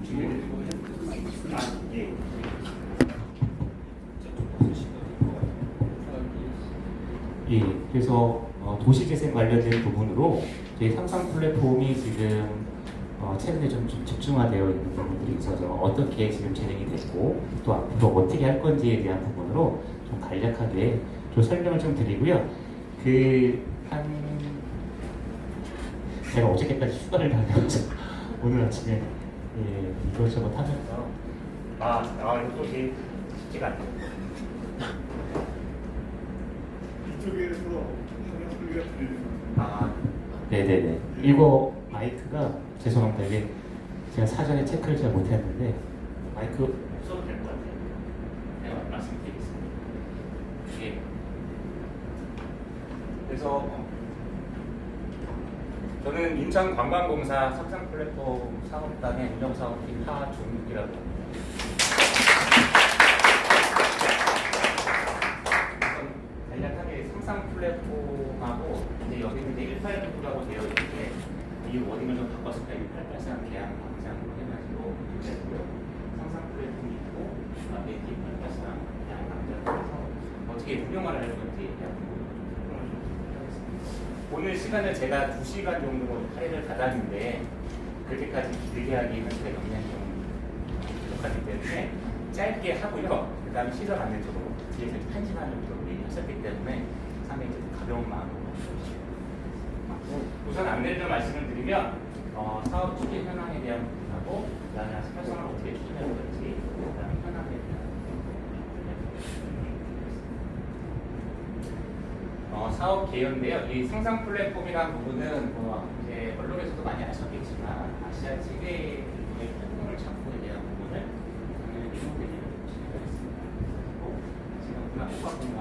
예. 예, 그래서 도시재생 관련된 부분으로 저희 상상 플랫폼이 지금 최근에 좀 집중화되어 있는 부분들이 있어서 어떻게 지금 진행이 됐고 또 앞으로 어떻게 할 건지에 대한 부분으로 좀 간략하게 좀 설명을 좀 드리고요. 제가 어저께까지 휴가를 다녀서 오늘 아침에 이것저것 하면서 이거 되게 쉽지가 않네요. 이쪽에서 화면 소리가 들리는 네네네. 이거 마이크가 죄송합니다. 이게 제가 사전에 체크를 잘 못했는데 마이크 없어도 될 것 같아요. 제가 말씀드리겠습니다. 예. 그래서 저는 인천관광공사 상상플랫폼 사업단의 운영사업팀 하종욱이라고 합니다. 간략하게 상상플랫폼하고 이제 여기는 이제 189라고 되어 있는데 이 워딩을 좀 바꿨을까 1883 계약 방향으로 해가지고 되고요. 상상플랫폼이 있고 네이티브 1883 계약 방향으로 해서 어떻게 운영을 할 건지에 대한 부분을 좀 하겠습니다. 오늘 시간을 제가 2시간 정도 할애를 받았는데 그렇게까지 길게 하기는 제 역량이 좀 부족하기 때문에 짧게 하고요. 그 다음에 시설 안내적으로 뒤에서 1시간 정도 얘기하셨기 때문에 상당히 좀 가벼운 마음으로 우선 안내를 좀 말씀을 드리면 사업 추진 현황에 대한 부분하고 그 다음에 활성을 어떻게 추진할 건지 그 다음에 현황에 대한 사업 개요인데요. 이 상상 플랫폼이라는 부분은 이제 언론에서도 많이 아셨겠지만 아시아 최대의 활동을 창구에 대한 부분을 작년에 리모델링을 진행하겠습니다. 지금 그만 호박공간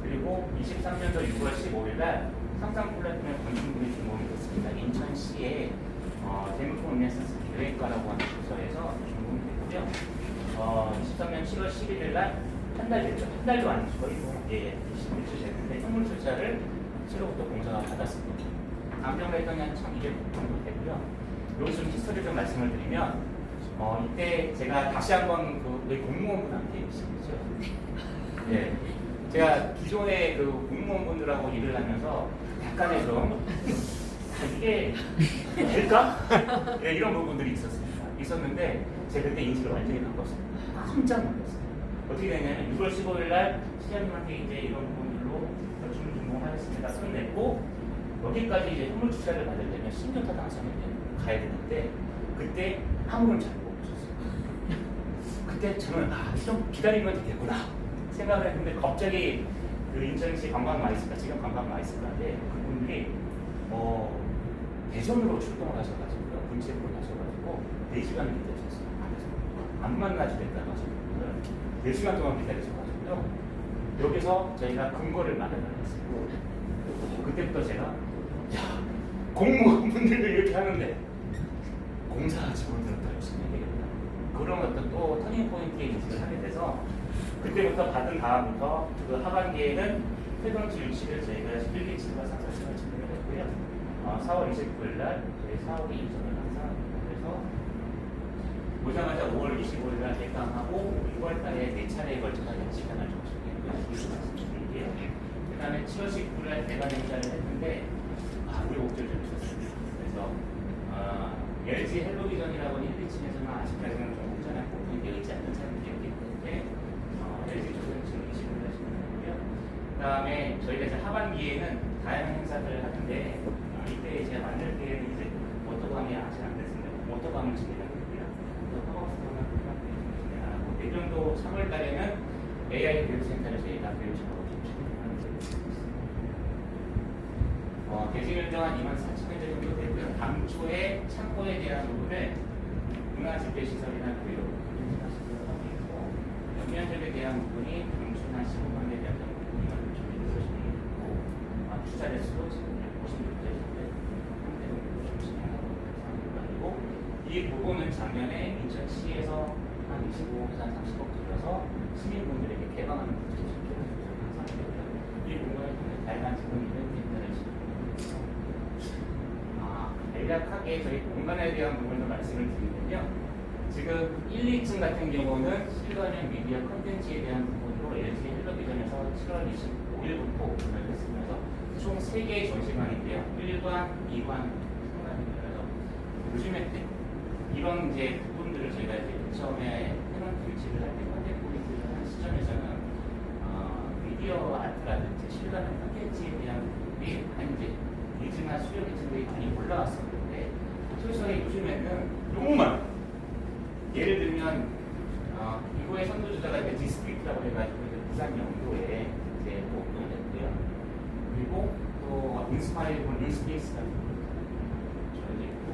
그리고 23년도 6월 15일 날 상상 플랫폼의 건축물이 준공이 됐습니다. 인천시의 대문품 르네상스 계획과라고 하는 부서에서 준공이 됐고요. 23년 7월 11일 날 한 달 됐죠. 한 달도 아니죠. 거의 며칠 됐는데 현물 출자를 새로부터 공사가 받았습니다. 감정가 했더니 한 1,200억 정도 되고요. 여기서 좀 히스토리 좀 말씀을 드리면 이때 제가 다시 한번 우리 공무원분한테 시키죠. 예. 제가 기존의 그 공무원분들하고 일을 하면서 약간의 그런 이게 될까? 네, 이런 부분들이 있었는데 제가 그때 인식을 완전히 바꿨습니다. 깜짝 놀랐어요. 어떻게 되냐면 6월 15일 날 시장님한테 이제 이런 부분들로 건축물 준공하겠습니다. 끝냈고 여기까지 이제 현물 투자를 받으려면 신규타 당선에 가야 되는데 그때 아무런 자료가 없었어요. 그때 저는 좀 기다리면 되겠구나 생각을 했는데 갑자기 그 인천시 관광마이스가 지금 관광마이스가인데 그분들이 대전으로 출동을 하셔가지고요. 군체부로 가셔가지고 4시간을 기다리셨어요. 안 만나주겠다고 하셨거든요. 4시간 동안 기다리셔가지고요. 여기서 저희가 근거를 마련하겠어요. 그때부터 제가 공무원분들도 이렇게 하는데 공사 직원들은 더 열심히 해야 되겠다. 그런 어떤 또 터닝포인트에 인식을 하게 돼서 그때부터 받은 다음부터 그 하반기에는 회동지 유치를 저희가 11기치와 상사시간을 진행을 했고요. 4월 29일 날 저희 사업의 이전을 항상 그래서 오자마자 5월 25일 날 개강하고 6월 달에 4차례에 걸쳐서 시간을 좀 말씀드릴게요. 그 다음에 7월 19일 날 대관 행사를 했는데 우리 목적을 좀 줬습니다. 그래서 LG 헬로비전이라고 1기층에서는 아직까지는 좀 혹자나 부분이 되어 있지 않는 사람들이었기 때문에 LG 쪽은 지금 20일 날 진행하고요. 그 다음에 저희가 이제 하반기에는 다양한 행사를 하는데 이때 제가 만들 때에는 이제 모터밤이 아직 안 됐습니다. 모터밤을 진행하고요. 또 허벅스토어는 진행하고 내년도 3월 달에는 AI 교육센터를 저희가 교육식으로 좀 진행하는 게 있습니다. 대지면적 한 24,000회 정도 되고요. 당초에 창고에 대한 부분을 문화집회시설이나 교육, 교육시설을 하고 있고 연면적에 대한 부분이 당초나 15만 대 대한 부분이 준비되어 있고 투자 대수도 지금 56대 정도 진행하고 있고 이 부분은 작년에 인천시에서 한 25에서 30억 들여서 시민분들에게 개방하는 프로젝트를 항상 했고요. 이 공간을 통해 다양한 직원 이벤트 행사를 진행하고 있습니다. 간략하게 저희 공간에 대한 부분을 말씀을 드리면요. 지금 1, 2층 같은 경우는 실거년 미디어 컨텐츠에 대한 부분으로 LG 헬로비전에서 7월 25일부터 오픈을 했으면서 총 3개의 전시관인데요. 1관, 2관, 3관입니다. 그래서 요즘에 이런 이제 부분들을 저희가 이제 처음에 해놓은 길치를 할 때 컨텐츠 포인트를 하는 시점에서는 미디어 아트라든지 실거년 컨텐츠에 대한 부분이 이제 니즈나 수요 기준들이 많이 올라왔었는데 소유성이 요즘에는 너무 많아요. 예를 들면 이거의 선두주자가 이제 디스크리트라고 해가지고 이제 부산 영도에 이제 또 오픈을 했고요. 그리고 또 인스파이어블 뉴스페이스 같은 저희도 있고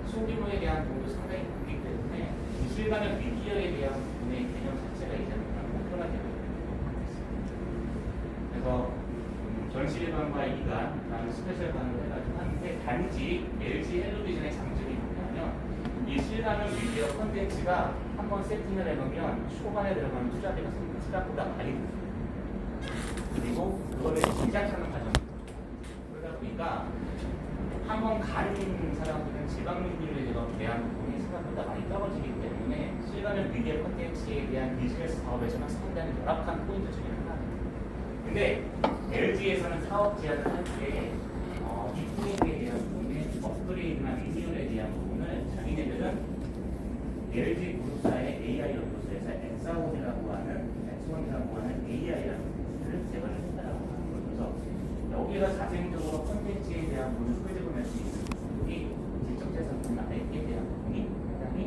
소규모에 대한 부분도 상당히 높기 때문에 실감의 미디어에 대한 부분의 개념 자체가 이제는 목표가 되고 있는 것 같습니다. 그래서 전시 1관과 2관, 그다음에 스페셜관으로 해가지고 하는데 단지 LG 헬로비전의 장점이 뭐냐면 이 실감형 미디어 콘텐츠가 한번 세팅을 해놓으면 초반에 들어가는 투자비가 생각보다 많이 듭니다. 그리고 그거를 시작하는 과정. 그러다 보니까 한번 가는 사람들은 지방 미디어에 대한 부분이 생각보다 많이 떨어지기 때문에 실감형 미디어 콘텐츠에 대한 비즈니스 사업에서는 상당히 열악한 포인트 중에 하나입니다. 근데 LG에서는 사업 제안을 할 때 이 포인트에 대한 부분의 업그레이드나 리뉴얼에 대한 부분을 자기네들은 LG 그룹사의 AI 연구소에서 엑사원이라고 하는 AI라는 부분을 제거를 했다라고 하는 거죠. 그래서 여기서 자생적으로 콘텐츠에 대한 부분을 끄집어낼 수 있는 부분이 지적재산권 아이에 대한 부분이 상당히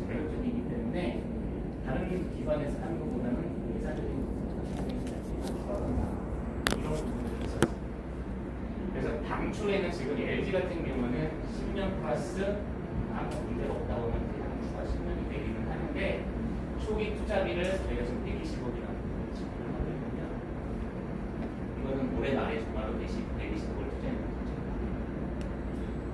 자율적이기 때문에 다른 기관에서 하는 것보다는 예산적인 부분이 이런 부분들이 있었습니다. 그래서 당초에는 지금 LG 같은 경우는 10년 플러스 아무 문제가 없다고 하면 당초가 10년이 되기는 하는데 초기 투자비를 저희가 지금 120억이라는 부분을 지급을 하고 있거든요. 이거는 올해 말에 정말로 120억을 투자했는 거죠.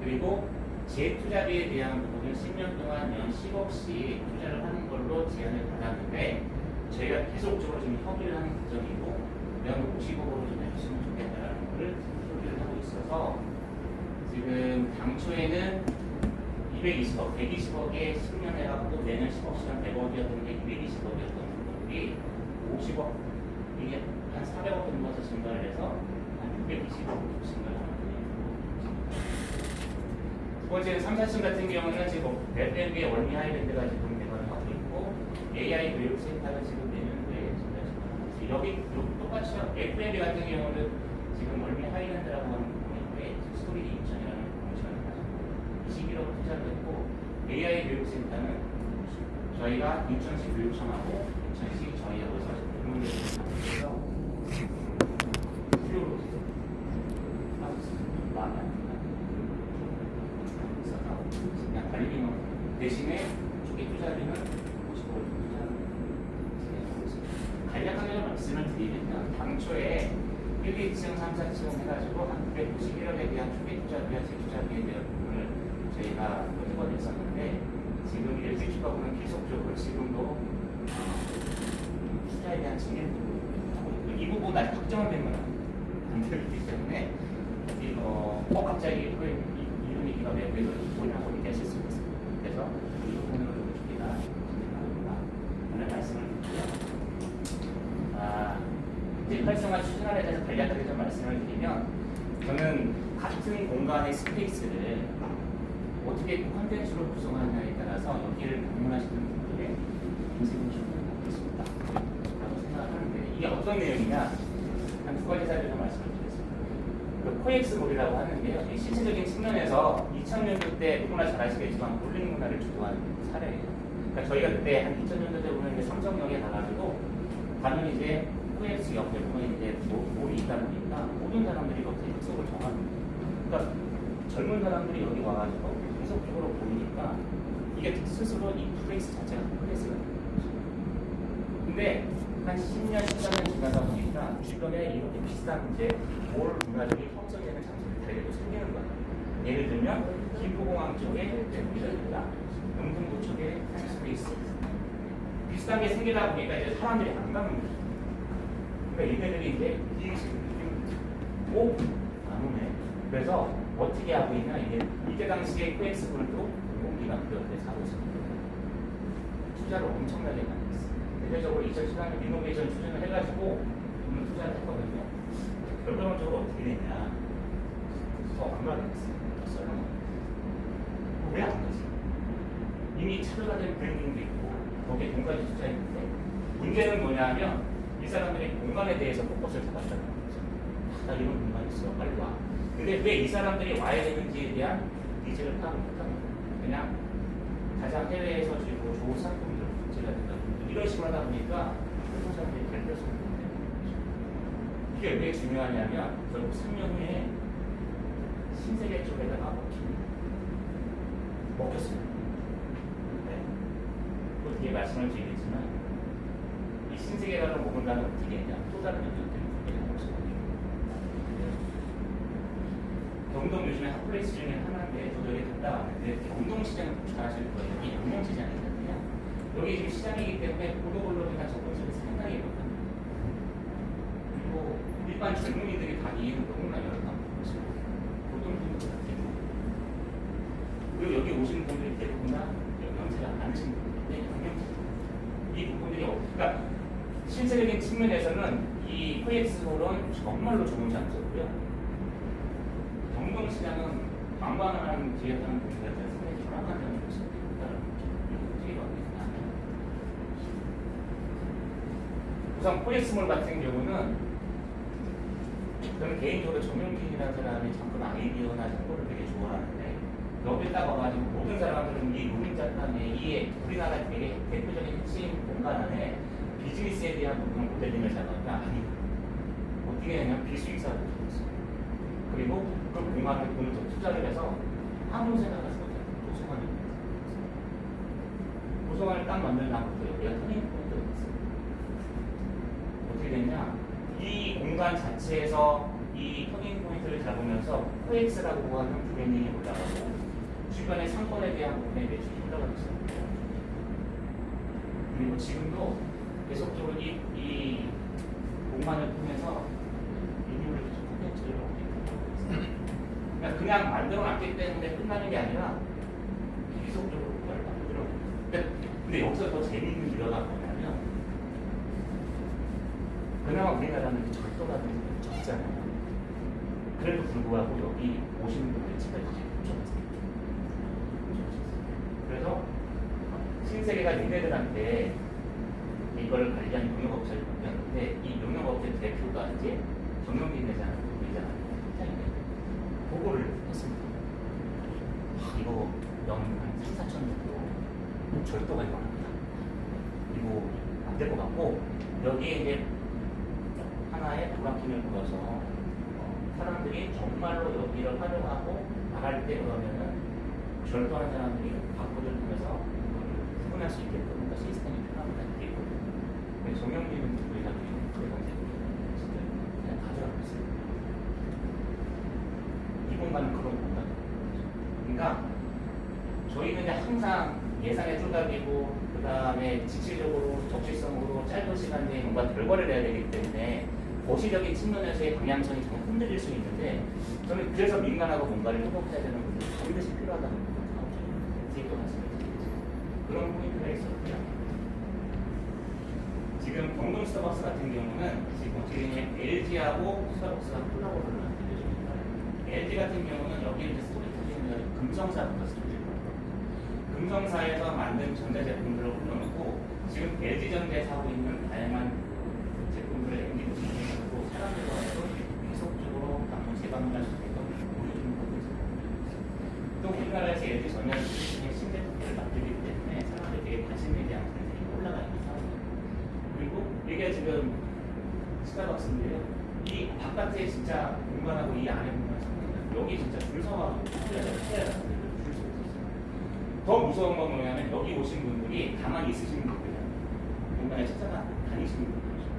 그리고 재투자비에 대한 부분은 10년 동안 연 10억씩 투자를 하는 걸로 제안을 받았는데 저희가 계속적으로 지금 협의를 하는 과정이고 연 50억으로 좀 해주시면 좋겠다라는 거를 협의를 하고 있어서 지금 당초에는 220억, 120억에 10년 해갖고 내년 10억씩한 100억이었던 게 220억이었던 부분들이 50억, 이게 한 400억 정도에서 증가를 해서 한 620억으로 증가를 하는 거예요. 두 번째는 3, 4층 같은 경우는 지금 FMB의 월미 하이랜드가 지금 개발을 하고 있고 AI 교육센터는 지금 내년도에 여기 똑같이요. FMB 같은 경우는 지금 월미 하이랜드라고 하는 부분인데 스토리 인천이라는 공시를 가지고 21억 투자를 했고 AI 교육센터는 저희가 인천시 교육청하고 인천시 저희하고 해서 공문을 해서 무료로 하고 있습니다. 마음에 안 듭니다. 있어서 그냥 관리비는 대신에 초기 투자비는 50억을 투자하는 간략하게 좀 말씀을 드리면 당초에 1, 2층, 3, 4층 해가지고 한 991억에 대한 초기 투자비와 재투자비에 대한 부분을 저희가 끄집어냈었는데 지금 LG 추가부는 계속적으로 지금도 투자에 대한 진행을 하고 있고 이 부분 아직 확정은 된 건 안 되기 때문에 갑자기 이런 얘기가 왜 뭐냐고 얘기하실 수 있습니다. 그래서 이 부분으로 저희가 진행합니다. 오늘 말씀을 드리고요. 이제 활성화 추진안에 대해서 간략하게 좀 말씀을 드리면 저는 같은 공간의 스페이스를 어떻게 콘텐츠로 구성하느냐에 따라서 여기를 방문하시는 분들의 인생을 충분히 갖고 있습니다. 라고 생각하는데 이게 어떤 내용이냐 한 두 가지 사례를 좀 말씀을 드리겠습니다. 그 코엑스 몰이라고 하는데요. 이 실체적인 측면에서 2000년도 때 누구나 잘 아시겠지만 볼링 문화를 주도한 사례예요. 그러니까 저희가 그때 한 2000년도 때 보면 이제 삼성역에 가가지고 가면 이제 코엑스 옆에 보면 이제 몰이 있다 보니까 모든 사람들이 거기서 약속을 정합니다. 그러니까 젊은 사람들이 여기 와가지고 계속적으로 보이니까 이게 스스로 이 플레이스 자체가 플레이스가 되는 거죠. 근데 한 10년, 13년 지나다 보니까 주변에 이렇게 비슷한 이제 몰 문화들이 형성되는 장소들이 대개도 생기는 거예요. 예를 들면 김포공항 쪽에 우리가 있다. 영등포 쪽에 스페이스. 비슷한 게 생기다 보니까 이제 사람들이 안 가는 거죠. 그러니까 얘네들이 이제 안 오네. 그래서 어떻게 하고 있냐? 이때 당시에 코엑스그룹도 공공기관 그 옆에 사고 있었는데 투자를 엄청나게 많이 했어요. 대대적으로 2014년 리노베이션 추진을 해가지고 돈을 투자를 했거든요. 결과론적으로 어떻게 됐냐? 더안 가겠어요. 더 썰렁한. 왜안 가지? 이미 차별화 된 브랜딩도 있고 거기에 돈까지 투자했는데 문제는 뭐냐면 이 사람들이 공간에 대해서 포커스를 잡았다는 거죠. 나 이런 공간 있어, 빨리 와. 근데 왜 이 사람들이 와야 되는지에 대한 니즈를 파악을 못하는 거예요. 그냥 가장 해외에서 지금 좋은 상품들, 문제라든가 이런 식으로 하다 보니까 한국 사람들이 발표성을 못 내는 거죠. 이게 왜 중요하냐면 결국 3년 후에 신세계 쪽에다가 먹혔어요. 네. 또 뒤에 말씀을 드리겠지만 이 신세계를 먹는다는 어떻게 했냐? 또 다른 연결 때문에 먹었거든요. 경동 요즘에 핫플레이스 중에 하나인데 저도 여기 갔다 왔는데 경동 시장을 잘 아실 거예요. 여기 양명 시장이거든요. 여기 지금 시장이기 때문에 보도블록이나 접근성이 상당히 높거든요. 그리고 일반 젊은이들이 가기에는 너무나 열악한 곳이고 보통 분들도 같아요. 그리고 여기 오시는 분들이 대부분 다 영양제가 많으신 분들인데 영양제 이 부분들이 그러니까 신체적인 측면에서는 이 코엑스홀은 정말로 좋은 장소고요. 경동시장은 관광하는 지역하는 분들한테 상당히 불안한 곳이 있다는 얘기가 우선 코엑스몰 같은 경우는 저는 개인적으로 정용진이라는 사람이 접근 아이디어나 정보를 되게 좋아하는데 여기 딱 와가지고 모든 사람들은 이 노른자판에 이 우리나라 되게 대표적인 핵심 공간 안에 비즈니스에 대한 그런 모델링을 잡았다. 아니 어떻게 하냐면 비수익사를 잡았어요. 그리고 그 공간을 돈을 더 투자를 해서 아무 생각 없이 도서관을 도서관을 딱 만들다부터 여기가 터닝포인트가 됐어요. 어떻게 됐냐? 이 공간 자체에서 이 터닝포인트를 잡으면서 코엑스라고 하는 브랜딩이 올라가고 주변의 상권에 대한 부분에 매출이 올라가고 있어요. 그리고 지금도 계속적으로 이 공간을 통해서 리뉴얼을 계속 콘텐츠를 얻고 있어요. 그러니까 그냥 만들어놨기 때문에 끝나는 게 아니라 계속적으로 그걸 만들어요. 근데 여기서 더 재미있는 일화가 뭐냐면 그나마 우리나라는 절도라는 게 적잖아요. 그래도 불구하고 여기 오시는 분들이 집까지 훔쳐갔어요. 그래서 신세계가 니네들한테 이걸 관리한 용역업체를 맡겼는데 이 용역업체 대표가 이제 정영진 회장을 보고를 했습니다. 이거 한 3, 4천 정도 절도가 일어납니다. 이거 안 될 것 같고 여기에 이제 하나의 도락kin을 불어서 사람들이 정말로 여기를 활용하고 나갈 때 그러면은 절도하는 사람들이 바코드를 통해서 구분할 수 있게끔 그러니까 시스템이 편하고 다 되어 있거든요. 정영진은 우리가 그런 공간을 진짜 그냥 가져가고 있어요. 이 공간은 그런 공간이에요. 그러니까 저희는 이제 항상 예산에 쪼달리고 그 다음에 지체적으로 적시성으로 짧은 시간 내에 뭔가 결과를 내야 되기 때문에 거시적인 측면에서의 방향성이 좀 흔들릴 수 있는데 저는 그래서 민간하고 뭔가를 협업해야 되는 분들이 반드시 필요하다는 부분을 뒤에 또 말씀드리겠습니다. 그런 포인트가 있었고요. 지금 경동 스타벅스 같은 경우는 지금 어떻게 LG하고 스타벅스가 콜라보를 하는 대표적입니다. LG 같은 경우는 여기 이제 스토리텔링을 금성사부터 스토리텔링을 금성사에서 만든 전자제품들을 올려놓고 지금 LG전자에서 하고 있는 다양한 제품들을 엔딩으로 진행하고 사람들과도 계속적으로 방문 재방문할 수 있게끔 보여주는 것도 있습니다. 또 우리나라에서 LG전자 신제품들을 만들기 때문에 사람들이 되게 관심에 대한 분들이 올라가 있는 상황입니다. 그리고 이게 지금 스타벅스인데요. 이 바깥에 진짜 공간하고 이 안에 공간 상관없어요. 여기 진짜 줄 서가지고 해야 줄서 있었어요. 더 무서운 건 뭐냐면 여기 오신 분들이 가만히 있으시는 분들이에요. 공간에 찾아가 다니시는 분들이죠.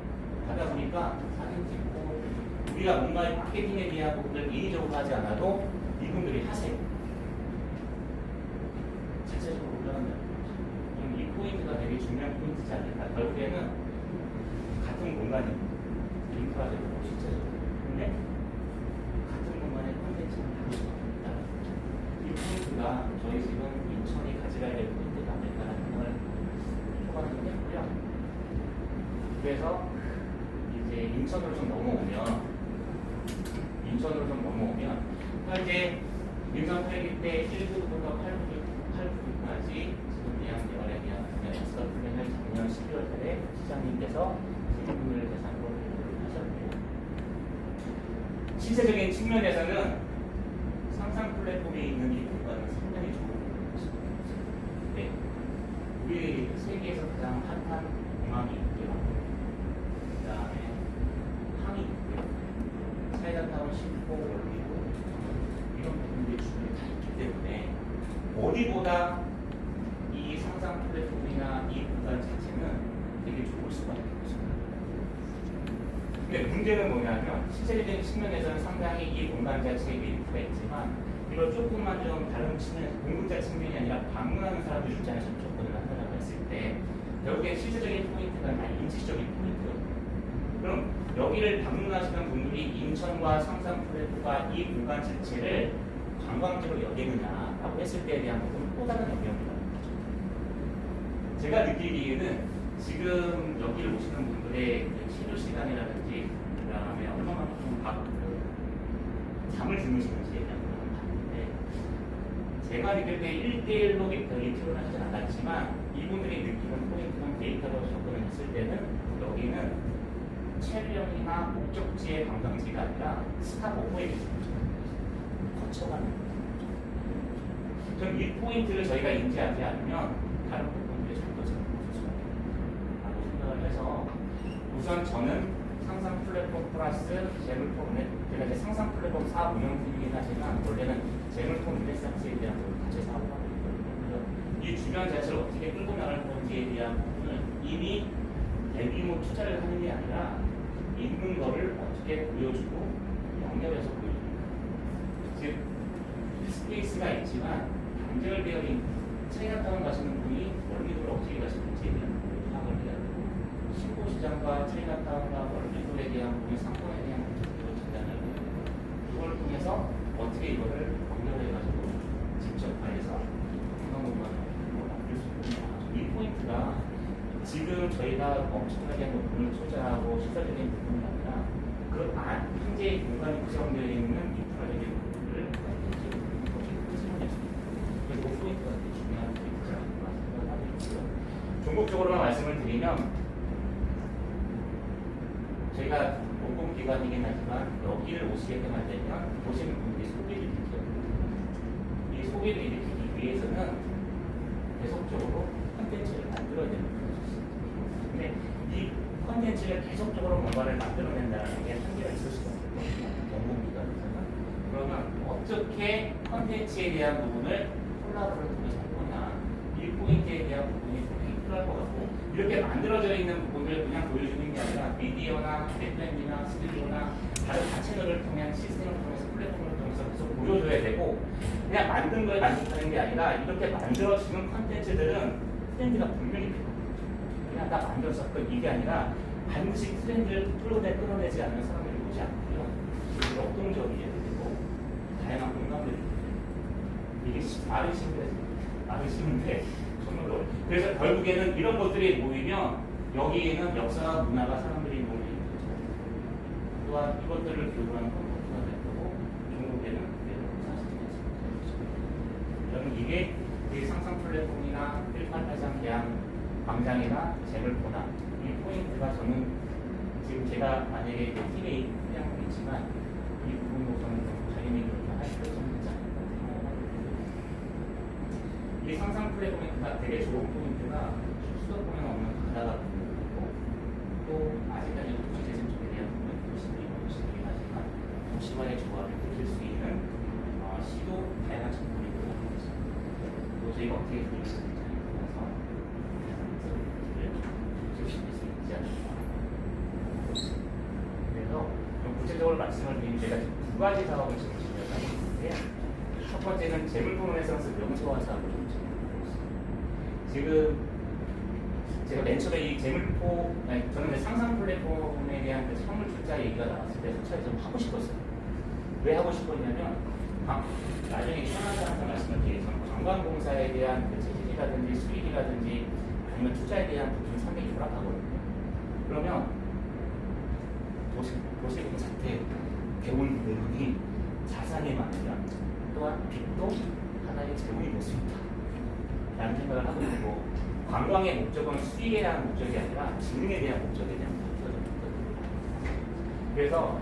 하다 보니까 사진 찍고 우리가 뭔가 마케팅에 대한 부분을 인위적으로 하지 않아도 이분들이 하세요. 자체적으로 올라간다는 거죠. 이 포인트가 되게 중요한 포인트지 않을까. 결국에는 같은 공간이 인프라적으로 실제적으로 근데 같은 공간에 컨텐츠는 다를 수가 없다. 이 포인트가 저희 지금 인천이 가져가야 될 포인트가 아닐까라는 생각을 초반에 좀 했고요. 그래서 이제 인천으로 좀 넘어오면 현재 민선 8기 때 1부부터 8부까지 지금 예약 개발에 대한 약속 플랜을 작년 12월 달에 시장님께서 신분을 대상으로 하셨고, 시세적인 측면에서는 상상 플랫폼에 있는 이 공간은 상당히 좋은 것입니다. 네. 우리 세계에서 가장 핫한 공항이 있고요. 그 다음에 항이 있고요. 차이나타운, 신포, 월미도 이런 부분들이 주변에 다 있기 때문에 어디보다 이 상상 플랫폼이나 이 공간 자체는 되게 좋을 수밖에 없습니다. 근데 문제는 뭐냐면 실제적인 측면에서는 상당히 이 공간 자체에 메리트가 있지만 이걸 조금만 좀 다른 측면, 공급자 측면이 아니라 방문하는 사람들 입장에서 접근을 한다고 했을 때 결국에 실질적인 포인트가 아니라 인지적인 포인트거든요. 그럼 여기를 방문하시는 분들이 인천과 상상 플랫폼과 이 공간 자체를 관광지로 여기느냐라고 했을 때에 대한 부분은 또 다른 영역이라는 거죠. 제가 느끼기에는 지금 여기를 오시는 분들의 치료 시간이라든지 그 다음에 얼마만큼 잠을 주무시는지에 대한 부분을 봤는데 제가 느낄 때 1대1로 이 표현하지는 않았지만 이분들이 느끼는 포인트는 데이터로 접근을 했을 때는 여기는 체류형이나 목적지의 관광지가 아니라 스탑오버에 거쳐가는 저는 이 포인트를 저희가 인지하지 않으면 다른 부분들이 잘못 잡을 수가 있다고 생각을 해서 우선 저는 상상 플랫폼 플러스 재물포 제가 이제 상상 플랫폼 사업 운영팀이긴 하지만 원래는 재물포 르네상스에 대한 자체 사업을 하고 있거든요. 이 주변 자체를 어떻게 끌고 나갈 건지에 대한 부분을 이미 대규모 투자를 하는 게 아니라 있는 거를 어떻게 보여주고 연결해서 보여주는 거예요. 즉 스페이스가 있지만 단절되어 있는 차이나타운 가시는 분이 월미도를 어떻게 가시는지에 대한 파악을 해야 되고 신고시장과 차이나타운과 월미도에 대한 부분의 상권에 대한 부분을 진단을 해야 되고 그걸 통해서 어떻게 이거를 연결해가지고 직접 관해서 건강공간을 만들 수 있느냐. 이 포인트가 지금 저희가 엄청나게 돈을 투자하고 시설적인 부분이 아니라 그 현재 공간이 구성되어 있는 인프라적인 부분을 그래서 그 포인트가 되게 중요한 포인트라고 생각하고 있고요. 종목적으로만 말씀을 드리면 저희가 공공기관이긴 하지만 여기를 오시게끔 하려면 보시는 분들이 소비를 일으켜요. 이 소비를 일으키기 위해서는 계속적으로 콘텐츠를 만들어야 되는 거예요. 근데 이 컨텐츠를 계속적으로 뭔가를 만들어낸다는 게 한계가 있을 수가 없거든요. 공공기관에서는. 그러면 어떻게 컨텐츠에 대한 부분을 콜라보를 통해서 할 거냐. 이 포인트에 대한 부분이 굉장히 필요할 것 같고 이렇게 만들어져 있는 부분을 그냥 보여주는 게 아니라 미디어나 FM이나 스튜디오나 다른 다채널을 통한 시스템을 통해서 플랫폼을 통해서 계속 보여줘야 되고 그냥 만든 걸 만족하는 게 아니라 이렇게 만들어지는 컨텐츠들은 트렌드가 분명히 필요해요. 그냥 나 만들었어. 이게 아니라 반드시 트렌드를 끌어내지 않는 사람들이 오지 않고요. 그리고 역동적이어야 되고 다양한 공감들이 이게 말은 쉬운데 정말 어려워요. 그래서 결국에는 이런 것들이 모이면 여기에는 역사와 문화가 사람들이 모이는 거죠. 또한 이것들을 교류하는 콘텐츠가 될 거고 중국에는 사실이겠습니다. 저는 이게 상상 플랫폼이나 1883 대한 광장이나 재물포나 이 포인트가 저는 지금 제가 만약에 팀에 하고 있지만 이 부분으로서는 자기네들이 할 필요성이 있지 않을까 생각합니다. 이 상상 플랫폼이 되게 좋은 포인트가 수도권에 없는 바다가 있고 또 아직까지 도시재생 쪽에 대한 부분은 도시들이 도시들이긴 하지만 도시와의 조화를 느낄 수 있는 시도 다양한 정보를 보고 있습니다. 또 저희가 어떻게 보일 수 있는지 그래서 구체적으로 말씀을 드리면 제가 두 가지 사업을 지금 진행하고 있는데 첫 번째는 재물포 르네상스 명소화 사업을 좀 진행하고 있습니다. 지금 제가 맨 처음에 이 재물포 저는 상상 플랫폼에 대한 그 선물 투자 얘기가 나왔을 때 솔직히 좀 하고 싶었어요. 왜 하고 싶었냐면 나중에 시원하다는 말씀을 드리겠지만 관광공사에 대한 그 재질이라든지 수익이라든지 아니면 투자에 대한 부분이 상당히 열악하거든요. 그러면 도시공사 때 배운 내용이 자산이 많으면 또한 빚도 하나의 재물이 될 수 있다 라는 생각을 하고 있고, 관광의 목적은 수익에 대한 목적이 아니라 지능에 대한 목적에 대한 목적입니다. 그래서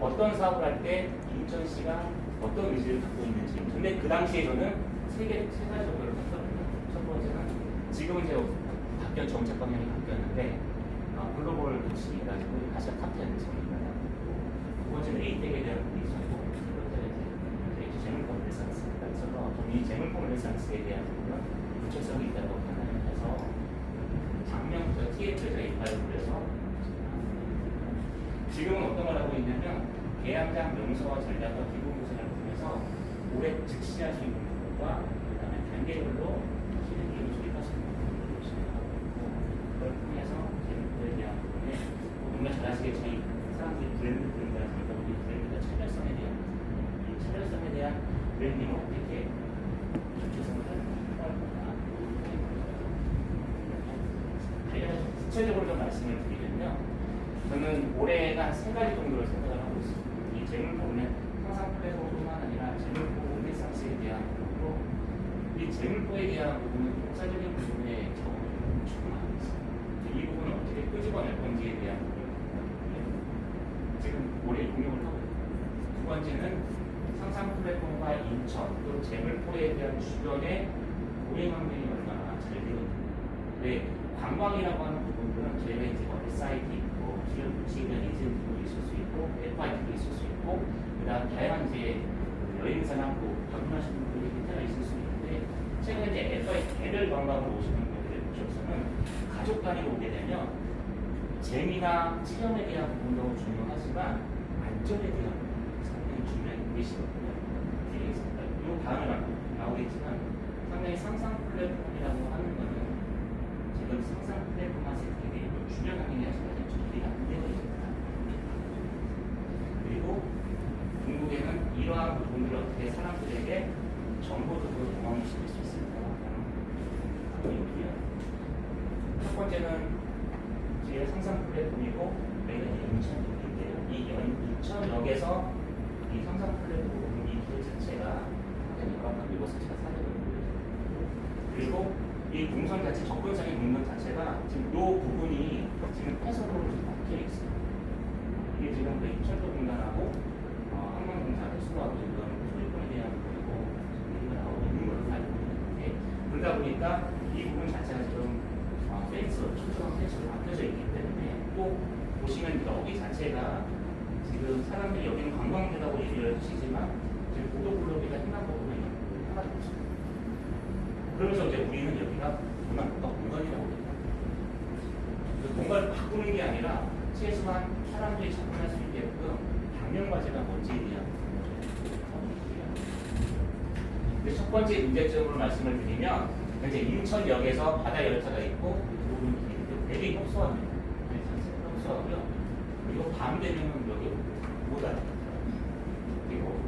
어떤 사업을 할 때 인천시가 어떤 의지를 갖고 있는지, 근데 그 당시에 저는 세 가지 정도를 봤거든요. 첫 번째는 지금은 이제 정책 방향이 바뀌었는데 글로벌 도시 해가지고 아시아 탑10 성립을 하고, 두 번째는 에이텍에 대한 부분이 있었고, 세 번째는 이제 재물권 르네상스가 있어서 이 재물권 르네상스에 대한 부분은 구체성이 있다고 판단을 해서 작년부터 TF에서 A5를 해서 지금은 어떤 걸 하고 있냐면 계양장 명서와 전략과 기본 구성을 통해서 올해 즉시할 수 있는 부분과 그 다음에 단계별로 실행 기업을 수립할 수 있는 부분을 진행하고 있고, 그걸 통해서 재물권에 대한 부분에 뭔가 잘 아시겠지만 사람들이 브랜드 브랜드가 하다 보니 브랜드가 차별성에 대한 이 차별성에 대한 브랜딩을 어떻게 주체성을 할까 관련해서 구체적으로 좀 말씀을 드리면요, 저는 올해가 한 3가지 정도를 생각을 하고 있습니다. 이 재물포는 항상 플랫폼뿐만 아니라 재물포 르네상스에 대한 부분으로, 이 재물포에 대한 부분은 역사적인 부분에 경험을 엄청 많이 있습니다. 이 부분을 어떻게 끄집어낼 건지에 대한 부분을 지금 올해 응용을 하고 있습니다. 두 번째는 상상 플랫폼과 인천 또 재물포에 대한 주변의 고행 환경이 얼마나 잘 되어 있는지. 왜 관광이라고 하는 부분들은 저희가 이제 SIT 있고 기업 도시에 대한 인센티브도 있을 수 있고 FIT도 있을 수 있고, 그다음 다양한 이제 여행사나 또 방문하시는 분들이 혜택가 있을 수 있는데, 최근에 이제 FIT 개별 관광으로 오시는 분들에 오셔서는 가족 단위로 오게 되면 재미나 체험에 대한 부분도 중요하지만 안전에 대한 부분도 상당히 중요한 계시거든요. 뒤에 있습니다. 이 다음에 나오겠지만 상당히 상상 플랫폼이라고 하는 거는 지금 상상 플랫폼만 세팅되어 있고 주변 환경이 아직까지 준비가 안 되어 있습니다. 그리고 중국에는 이러한 부분들을 어떻게 사람들에게 정보적으로 경험을 시킬 수 있을까라는 부분이고요. 첫 번째는 제 상상 플랫폼이고 저희가 인천역인데요. 이 인천역에서 이 상상 플랫폼 이 길 자체가 굉장히 열악한 이곳을 제가 사진을 보여드렸고, 그리고 이 동선 자체, 접근성의 동선 자체가 지금 이 부분이 지금 해석으로 막혀 있어요. 이게 지금 그 인천도 공단하고 항만공사 수로하고 지금 소유권에 대한 부분이고 얘기가 나오고 있는 걸로 알고 있는데, 그러다 보니까 이 부분 자체가 지금 펜스, 철조망 펜스로 막혀져 있기 때문에, 또 보시면 여기 자체가 지금 사람들이 여기는 관광지라고 얘기를 하시지만 지금 보도블록이나 횡단보도가 있는 부분이 하나도 없습니다. 그러면서 이제 우리는 여기가 문화국가 공간이라고 합니다. 공간을 바꾸는 게 아니라 최소한 사람들이 접근할 수 있게끔 방면과제가 뭔지에 대한 부분을 첫 번째 문제점으로 말씀을 드리면, 이제 인천역에서 바다 열차가 있고 부분이 되게 협소합니다. 협소하고요. 그리고 밤 되면은 여기 못 와요. 그리고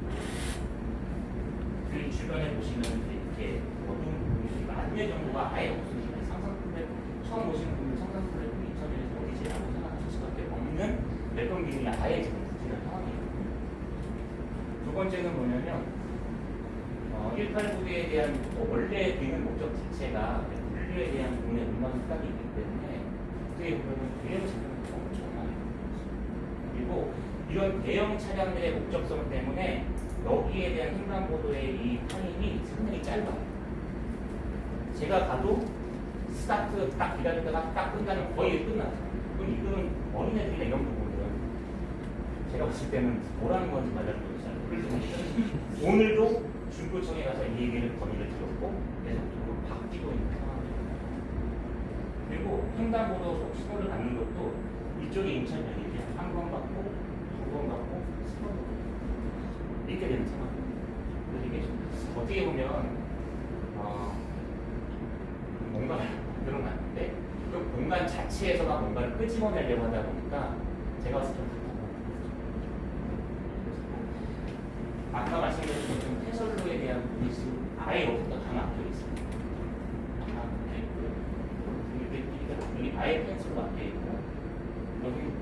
그 주변에 보시면 이렇게 어두운 부분들이 만여 정도가 아예 없으시면 상상 플랫폼 처음 오시는 분들 상상 플랫폼 인천역에서 어디지라고 생각하실 수밖에 없는 매번 기능이 아예 지금 부진한 상황이에요. 두 번째는 뭐냐면 189에 대한 원래 비는 목적 자체가 분류에 대한 부분에 음악 수단이 있기 때문에 어떻게 보면 대형 차량이 엄청 많이 있습니다. 그리고 이런 대형 차량들의 목적성 때문에 여기에 대한 횡단보도의 이 타임이 상당히 짧아요. 제가 가도 스타트 딱 기다리다가 딱 끝나면 거의 끝나요. 그럼 이거는 어린애들이나 이런 부분들은 제가 봤을 때는 뭐라는 건지 말하는 잘 모르겠어요. 오늘도 중구청에 가서 이 얘기를 건의를 드렸고 계속적으로 바뀌고 있는 상황입니다. 그리고 횡단보도 신호를 받는 것도 이쪽이 인천역이면 한 번 받고 두 번 받고 세 번 받고 이렇게 되는 상황입니다. 그래서 이게 어떻게 보면 뭔가 만들어놨는데 그 공간 자체에서가 뭔가를 끄집어내려고 하다 보니까 제가 봤을 때 좀 아까 말씀드렸던 아예 여기부터 다 막혀 있어요. 다 막혀 있고 여기 아예 펜스로 막혀 있고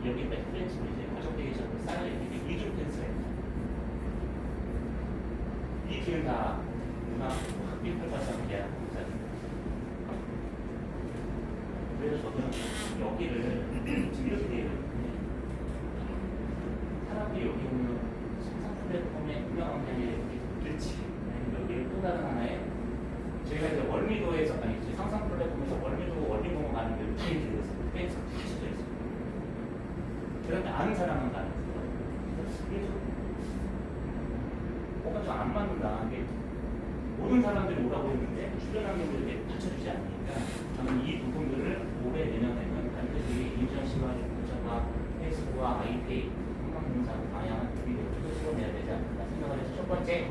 여기 백펜스로 이제 가족들이 자꾸 쌓여 있는 게 이중 펜스예요. 이 뒤는 다 문화 학비팔과상 계약 공사입니다. 그래서 저는 여기를 지금 이렇게 되어 있는데 사람들이 여기 오면 생산 플랫폼에 유명한 게 그렇지. 여기를 또 다른 하나의 저희가 이제 월미도에서 아니 이제 상상 플랫폼에서 월미도 월미공원 가는 게 루틴이 되어서 펜스가 붙여져 있어요. 그런데 아는 사람은 가는 거예요. 이게 좀 뭔가 좀 안 맞는다. 이게 모든 사람들이 오라고 했는데 주변 환경들이 받쳐주지 않으니까 저는 이 부분들을 올해 내년에는 반드시 인천시와 중구청과 페이스북과 아이페이 관광공사 방향을 우리가 실어내야 되지 않을까 생각을 해서 첫 번째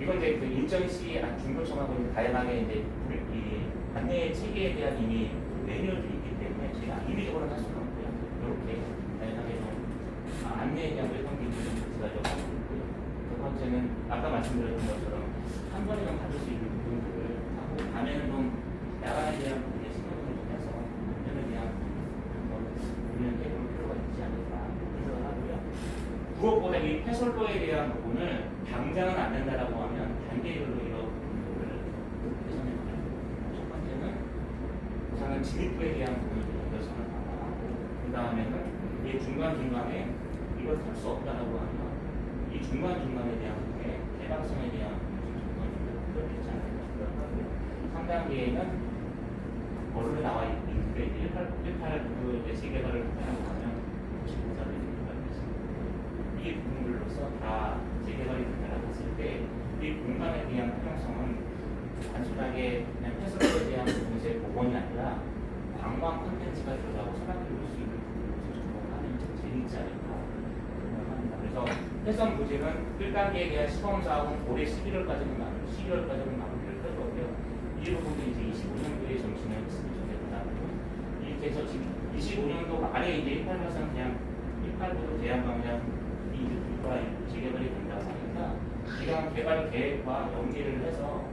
이건 이제 그 인천시 중구청하고 이제 다양하게 이제 이 안내 체계에 대한 이미 매뉴얼이 있기 때문에 제가 임의적으로 할 수는 없고요. 이렇게 다양하게 좀 안내에 대한 외통기를 좀 가지고 하고 있고요. 두 번째는 아까 말씀드렸던 것처럼 한 번에 좀 받을 수 있는 부분들을 하고 밤에는 좀 야간에 대한 부분에 신경을 좀 해서 안전에 대한 우리는 해볼 필요가 있지 않을까 생각을 하고요. 무엇보다 이 해설로에 대한 부분을 당장은 안 된다라고 하면 단계별로 이런 부분들을 개선해 나가야 됩니다. 첫 번째는 우선은 진입부에 대한 부분을 개선을 하고 그 다음에는 이 중간중간에 이걸 할 수 없다라고 하면 이 중간중간에 대한 부분에 개방성에 대한 부분을 필요하지 않을까 생각하고요. 3단계에는 언론에 나와 있는데 1.8 그 재개발을 하려고 하면 혹시 공사를 이 부분들로서 다 재개발이 된다고 했을 때 이 공간에 대한 활용성은 단순하게 그냥 해설에 대한 공세 복원이 아니라 관광 콘텐츠가 들어가고 사람들이 올 수 있는 부분으로서 접근하면 좀 재밌지 않을까 생각합니다. 그래서 해선 부지는 1단계에 대한 시범 사업은 올해 11월까지는 마무리를 할 거고요. 이 부분도 이제 25년도에 정신을 했으면 좋겠다고 이렇게 해서 지금 25년도 말에 이제 18가선 그냥 18부도 대한광장 이주가 재개발이 된다고 하니까 이러한 개발 계획과 연계를 해서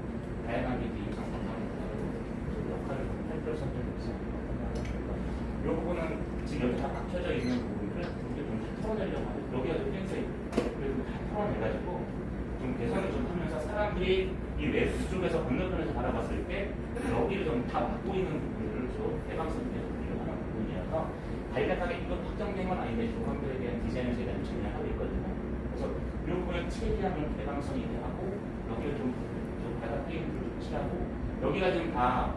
다양하게 인상 역할을 할 필요성이 있습니다. 이 부분은 지금 여기 다 박혀져 있는 부분을 좀 털어내려고 하고 여기가 좀 펜스에 그래도 다 털어내가지고 좀 개선을 좀 하면서 사람들이 이 웹 쪽에서 건너편에서 바라봤을 때 여기를 좀 다 막고 있는 부분들을 좀 개방성 있게 하는 부분이어서 간략하게 이건 확정된 건 아닌데 조감들에 대한 디자인을 제가 진행을 하고 있거든요. 그래서 이 부분을 최대한 개방성이 하고 여기를 좀 바닥 페인트를 칠하고 여기가 지금 다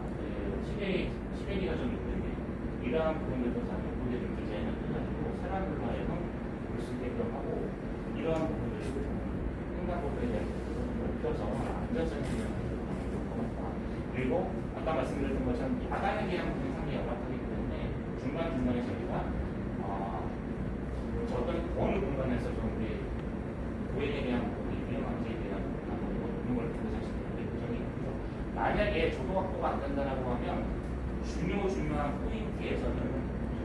시베리가 좀 있는데 이러한 부분들도 다 예쁘게 좀 디자인을 해가지고 사람들로 하여금 볼 수 있게끔 하고 이러한 부분들을 횡단보도에 대한 부분을 높여서 안전성이 그리고 아까 말씀드렸던 것처럼 야간에 대한 부분이 상당히 열악하기 때문에 중간중간에 저희가 어떤 어느 공간에서 좀 우리 고행에 대한 부분이 위험한지에 대한 이런 걸 사실 예정이 있고 만약에 조도확보가 안 된다라고 하면 중요한 포인트에서는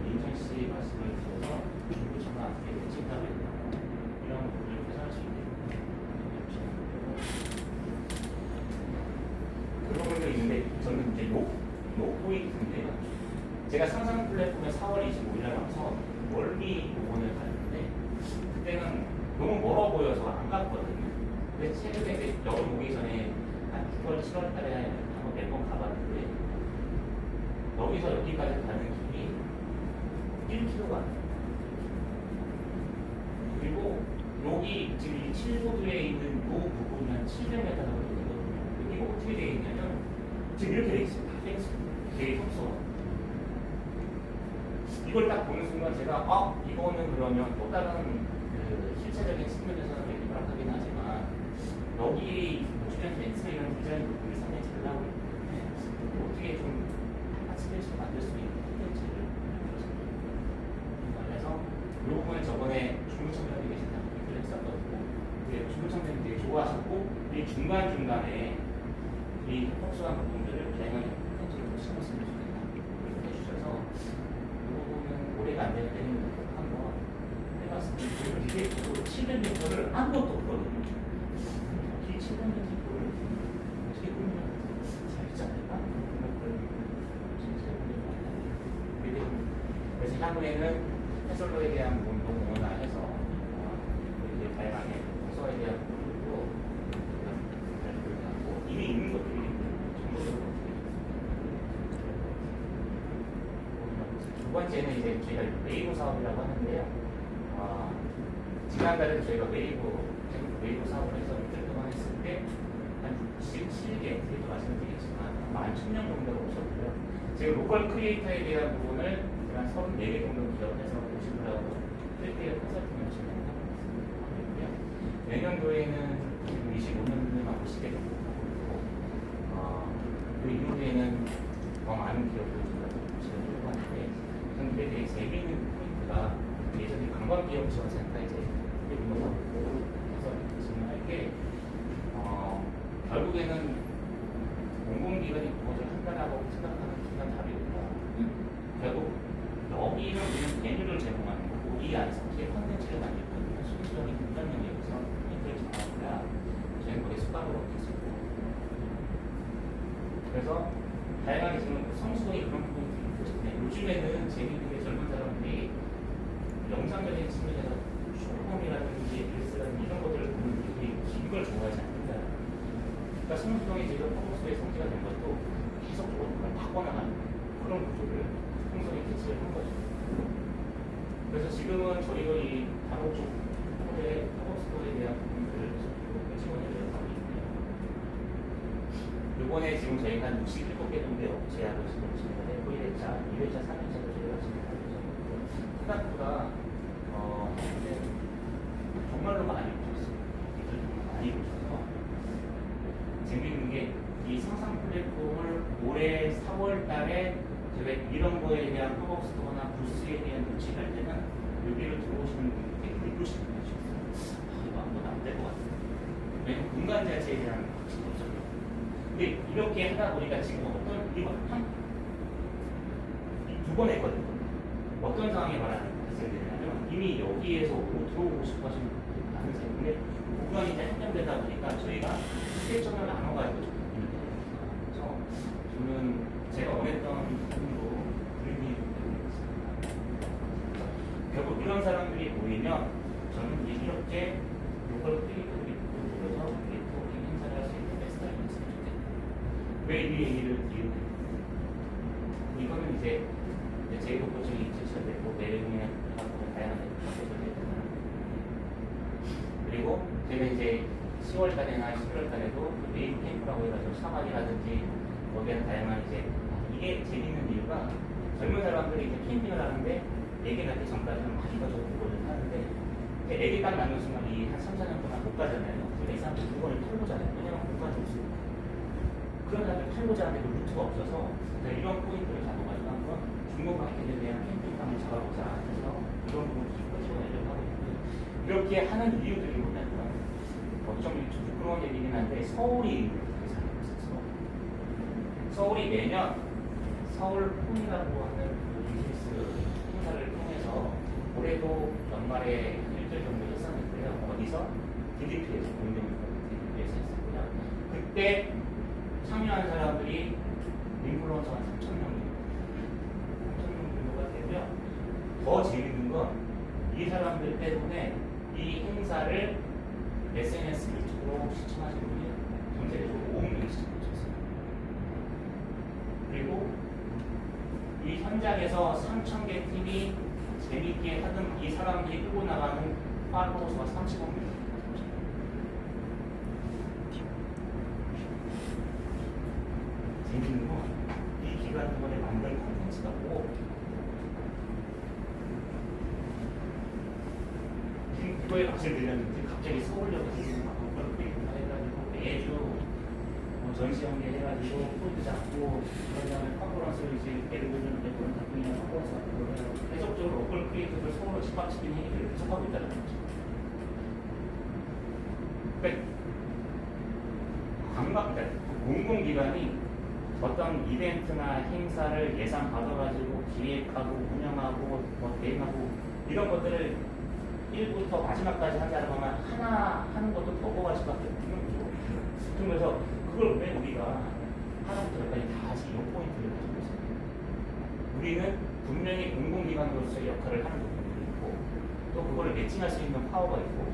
인천시 말씀을 드려서 중구청과 함께 대책하고 있다 이런 부분을 개선할 수 있게 그런 것도 있는데 저는 이제 요 포인트인데요. 제가 상상 플랫폼에 4월 25일에 와서 월미 공원을 갔는데 그때는 너무 멀어 보여서 안 갔거든요. 근데 최근에 여름 오기 전에 한 6월, 7월 달에 한번 몇 번 가봤는데 여기서 여기까지 가는 길이 1km가 안 돼요. 그리고 여기 지금 이 7호도에 있는 이 부분이 한 700m 정도 되거든요. 이거 어떻게 되어 있냐면 지금 이렇게 되어 있어요. 다 펜스 되게 협소하고 이걸 딱 보는 순간 제가 이거는 그러면 또 다른 그 실체적인 측면에서는 얘기를 하긴 하지만 여기 주변 펜스 이런 디자인 부분이 상당히 잘 나오기 때문에 어떻게 좀 스페이스로 만들 수 있는 콘텐츠를 만들었습니다. 그래서 이 부분을 저번에 중구청장이 계신다고 얘기를 했었거든요. 중구청장이 되게 좋아하셨고 이 중간중간에 이 협소한 부분들을 다양하게 콘텐츠를 심었으면 좋겠다 이렇게 해주셔서 올해가 안 되는 때는 한번 해봤습니다. 이게 700m를 아무것도 없거든요. 이 700m를 어떻게 지난번에는 해설로에 대한 부분도 공헌화해서 이제 다양하게 동서에 대한 부분도 발표하고 이미 있는 것들이 정보적으로 두 번째는 이제 저희가 웨이브 사업이라고 하는데요. 지난달에 저희가 웨이브 사업을 해서 이틀 동안 했을 때 한 67개, 제가 말씀드리겠지만 11,000명 정도가 오셨고요. 지금 로컬 크리에이터에 대한 부분을 한 34개 정도 기업을 해서 오시더라고 1대1 컨설팅을 진행하고 있고요. 내년도에는 지금 25년들만 오시게 되고 그 이후에는 더 많은 기업들을 오시려고 하는데 근데 되게 재미있는 포인트가 예전에 관광기업지원센터 이제 해서 질문할 게 결국에는 공공기관이 무엇을 한다라고 생각하는 순간 답이 없다. 결국 여기는 우리는 메뉴를 제공하는 거고 이 안에서 어떻게 컨텐츠를 만들고 있는 순수적인 분단 영역에서 포인트를 정하고야 저희는 거기에 숟가락을 얻을 수 있고 그래서 다양하게 지금 성수동이 그런 포인트가 있는데 요즘에는 재미있는 게 젊은 사람들이 영상적인 측면에서 쇼폼이라든지 릴스라든지 이런 것들을 보는 분들이 긴 걸 좋아하지 않는다. 그러니까 성수동이 지금 포커스의 성지가 된 것도 계속적으로 그걸 바꿔나가는 그런 구조를 풍성히 캐치를 한 거죠. 그래서 지금은 저희가 이 다목 쪽 프로의 포커스에 대한 부분들을 끄집어내려고 하고 있고요. 이번에 지금 저희가 한 67개 정도의 업체하고 지금 진행을 했고 1회차, 2회차, 3회차도 저희가 진행하고 있었는데 생각보다 정말로 많이 오셨어요. 많이 오셔서 재미있는 게 이 상상 플랫폼을 올해 4월 달에 제가 이런 거에 대한 팝업 스토어나 부스에 대한 조치할 때는 여기를 들어오시는 분들이 되게 의구심을 하셨어요. 이거 아무것도 안 될 것 같아요. 왜냐면 공간 자체에 대한 확신이 없었거든요. 근데 이렇게 하다 보니까 지금 이거 두 번 했거든요. 어떤 상황에 발생되냐면 이미 여기에서 들어오고 싶어 하시는 분들이 많으세요. 근데 공간이 이제 한정되다 보니까 저희가 스테이션을 나눠가지고 그래서 저는 제가 원했던 부분으로 드림이 있습니다. 결국 이런 사람들이 모이면 저는 이렇게 로컬 크리에이터들이 모여서 네트워킹 행사를 할 수 있는 페스티벌이 있으면 좋겠다. 왜 이 얘기를 드리는지 이거는 이제 제이도 코칭이 제시되고 내용에 다양한 제시되고 그리고 제가 이제 10월 달에나 11월 달에도 메인 캠프라고 해가지고 사막이라든지 거기에는 다양한 이게 재밌는 이유가 젊은 사람들이 이제 캠핑을 하는데 애기 낳기 전까지는 많이 가지고 그거를 하는데 애기 딱 낳는 순간 이 한 3, 4년 동안 못 가잖아요. 그래서 이 사람들 물건을 팔고잖아요. 왜냐면 공간이 없으니까. 그런 사람들 팔고자 하는데 그 루트가 없어서 이런 포인트를 잡아가지고 한번 중고마켓에 대한 캠핑감을 잡아보자 해서 이런 부분을 끄집어내려고 하고 있고요. 이렇게 하는 이유들이 뭐냐면 좀 부끄러운 얘기긴 한데 서울이 그렇게 살고 있어서 서울이 매년 서울 폼이라고 하는 비즈니스 행사를 통해서 올해도 연말에 일주일 정도 했었는데요. 어디서? DDP에서 DDP에서 했었고요. 그때 참여한 사람들이 인플루언서 한 3,000명 정도가 되고요. 더 재밌는 건 이 사람들 때문에 이 행사를 SNS 유튜브로 시청하신 분이 전 세계적으로 5억 명이 시청하셨어요. 그리고 이 현장에서 3,000개 팀이 재미있게 하던 이 사람들이 끌고 나가는 팔로워 수가 30억 명. 재밌는 건 이 기간 동안에 만든 콘텐츠가 꼭 그거에 맛을 들렸는데 갑자기 서울역에서 해가지고 매주 전시 연계해가지고 포인트 잡고 그런 다음에 컨퍼런스를 이제 예를 들면 그런 작품이나 컨퍼런스 같은 거를 계속적으로 로컬 크리에이터를 서울로 집합시키는 행위를 계속하고 있다는 거죠. 그러니까 공공기관이 어떤 이벤트나 행사를 예산 받아가지고 기획하고 운영하고 대행하고 이런 것들을 1부터 마지막까지 한다는 거면 하나 하는 것도 버거워할 수밖에 없는 거죠. 그래서 그걸 왜 우리가 하나부터 몇까지 다 하지? 이 포인트를 가지고 있습니다. 우리는 분명히 공공기관으로서의 역할을 하는 부분이 있고 또 그거를 매칭할 수 있는 파워가 있고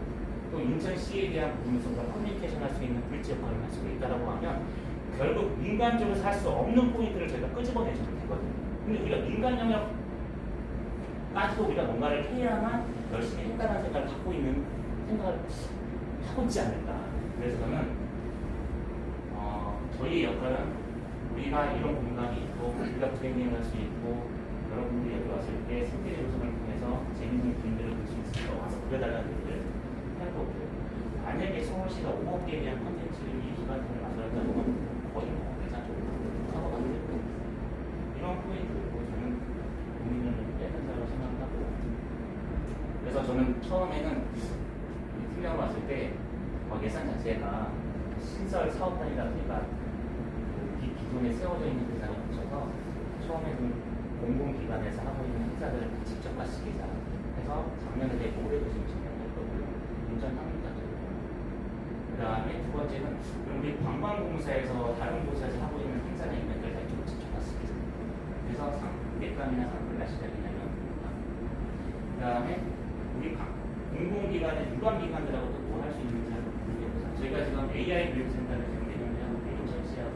또 인천시에 대한 부분에서 커뮤니케이션 할 수 있는 브릿지 역할을 할 수가 있다고 하면 결국 민간 쪽에서 할 수 없는 포인트를 저희가 끄집어내주면 되거든요. 근데 우리가 민간 영역까지도 우리가 뭔가를 해야만 열심히 했다는 생각을 갖고 있는 생각을 하고 있지 않을까. 그래서 저는 저희의 역할은 우리가 이런 공간이 있고 우리가 트레이닝을 할 수 있고 여러분들이 여기 왔을 때 생태계 조성을 통해서 재밌는 그림들을 볼 수 있으니까 와서 그려달라는 얘기를 할 거고 만약에 서울시가 5억 개에 대한 컨텐츠를 이 기간 동안 만들었다고 하면 거의 뭐 대상 쪽으로 사고가 안 되고 이런 포인트로 저는 고민을 해낸다고 생각하고 그래서 저는 처음에는 이 팀장을 왔을 때 예산 자체가 신설 사업단이다 보니까 기존에 세워져 있는 대상을 붙여서 처음에는 공공기관에서 하고 있는 행사들을 직접 가시키자 해서 작년에 되고 올해도 지금 진행할 거고요. 인천 상륙까지. 그 다음에 두 번째는 우리 관광공사에서 다른 곳에서 하고 있는 행사나 이벤트를 다 이쪽으로 직접 가시키자. 그래서 상백감이나 상플라 시작이냐면 그 다음에 우리 공공기관의 유관기관들하고 또 뭐 할 수 있는지 한번 보겠습니다. 저희가 지금 AI 교육센터를 지금 내년에 하고 인천시하고